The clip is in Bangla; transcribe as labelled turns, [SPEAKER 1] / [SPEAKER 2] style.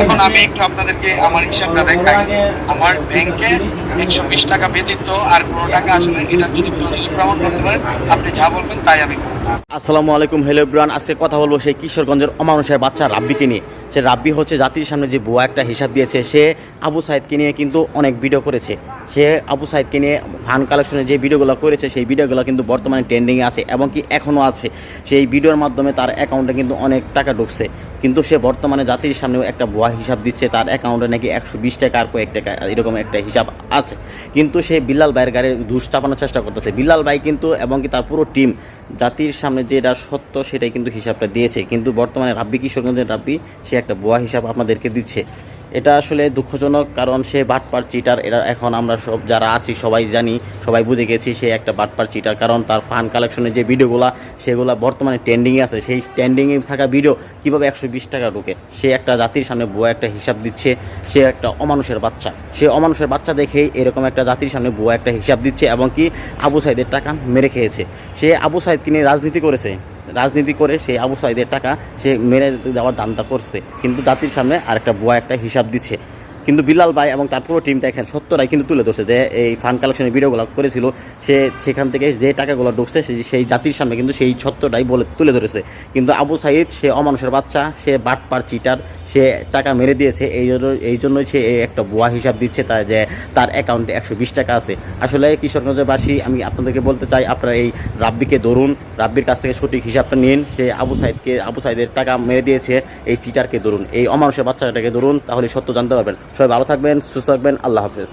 [SPEAKER 1] এখন আমি একটু আপনাদেরকে আমার হিসাবটা দেখাই। আমার ব্যাংকে 120 টাকা ব্যতীত আর কোনো টাকা আসলে, এটা যদি কেউ যদি প্রমাণ করতে পারেন, আপনি যা বলবেন তাই আমি করব।
[SPEAKER 2] আসসালামু আলাইকুম, হ্যালো এভরিওয়ান। আজকে কথা বলবো সেই কিশোরগঞ্জের অমানুষের বাচ্চা রাব্বিকে নিয়ে। সে রাব্বি হচ্ছে জাতির সামনে যে ভুয়া একটা হিসাব দিয়েছে। সে আবু সাইদকে নিয়ে কিন্তু অনেক ভিডিও করেছে। সে আবু সাইদকে নিয়ে ফান্ড কালেকশনে যে ভিডিওগুলো করেছে সেই ভিডিওগুলো কিন্তু বর্তমানে ট্রেন্ডিংয়ে আছে এবং কি এখনও আছে। সেই ভিডিওর মাধ্যমে তার অ্যাকাউন্টে কিন্তু অনেক টাকা ঢুকছে, কিন্তু সে বর্তমানে জাতির সামনেও একটা ভুয়া হিসাব দিচ্ছে। তার অ্যাকাউন্টে নাকি 120 টাকা আর কয়েক টাকা এরকম একটা হিসাব আছে। কিন্তু সে বিল্লাল ভাইয়ের গাড়ি ঘুষ চাপানোর চেষ্টা করতেছে। বিল্লাল ভাই কিন্তু এবং কি তার পুরো টিম জাতির সামনে যেটা সত্য সেটাই কিন্তু হিসাবটা দিয়েছে। কিন্তু বর্তমানে রাব্বি, কিশোরগঞ্জের রাব্বি, সে একটা ভুয়া হিসাব আপনাদেরকে দিচ্ছে। এটা আসলে দুঃখজনক, কারণ সে বাটপার চিটার। এরা এখন আমরা সব যারা আছি সবাই জানি, সবাই বুঝে গেছি সে একটা বাটপার চিটার। কারণ তার ফান্ড কালেকশনের যে ভিডিওগুলো সেগুলো বর্তমানে ট্রেন্ডিংয়ে আছে। সেই ট্রেন্ডিংয়ে থাকা ভিডিও কীভাবে 120 টাকা ঢুকে, সে একটা জাতির সামনে ভুয়া একটা হিসাব দিচ্ছে। সে একটা অমানুষের বাচ্চা। সে অমানুষের বাচ্চা দেখেই এরকম একটা জাতির সামনে ভুয়া একটা হিসাব দিচ্ছে এবং কি আবু সাইদের টাকা মেরে খেয়েছে। সে আবু সাইদকে নিয়ে রাজনীতি করেছে, রাজনীতি করে সেই আবু সাইদের টাকা সে মেরে দেওয়ার দানটা করছে, কিন্তু জাতির সামনে আরেকটা ভুয়া একটা হিসাব দিচ্ছে। কিন্তু বিল্লাল ভাই এবং তার পুরো টিমটা এখানে সত্যরাই কিন্তু তুলে ধরছে যে এই ফান্ড কালেকশনের ভিডিওগুলো করেছিল, সে সেখান থেকে যে টাকাগুলো ঢুকছে সেই জাতির সামনে কিন্তু সেই সত্যটাই বলে তুলে ধরেছে। কিন্তু আবু সাইদ সে অমানুষের বাচ্চা, সে বাটপার চিটার, সে টাকা মেরে দিয়েছে। এই জন্যই সে একটা ভুয়া হিসাব দিচ্ছে তার, যে তার অ্যাকাউন্টে 120 টাকা আছে। আসলে কিশোরগঞ্জবাসী, আমি আপনাদেরকে বলতে চাই, আপনারা এই রাব্বিকে ধরুন, রাব্বির কাছ থেকে সঠিক হিসাবটা নিন। সে আবু সাইদের টাকা মেরে দিয়েছে, এই চিটারকে ধরুন, এই অমানুষের বাচ্চাটাকে ধরুন, তাহলে সত্য জানতে পারবেন। সবাই ভালো থাকবেন, সুস্থ থাকবেন, আল্লাহ হাফেজ।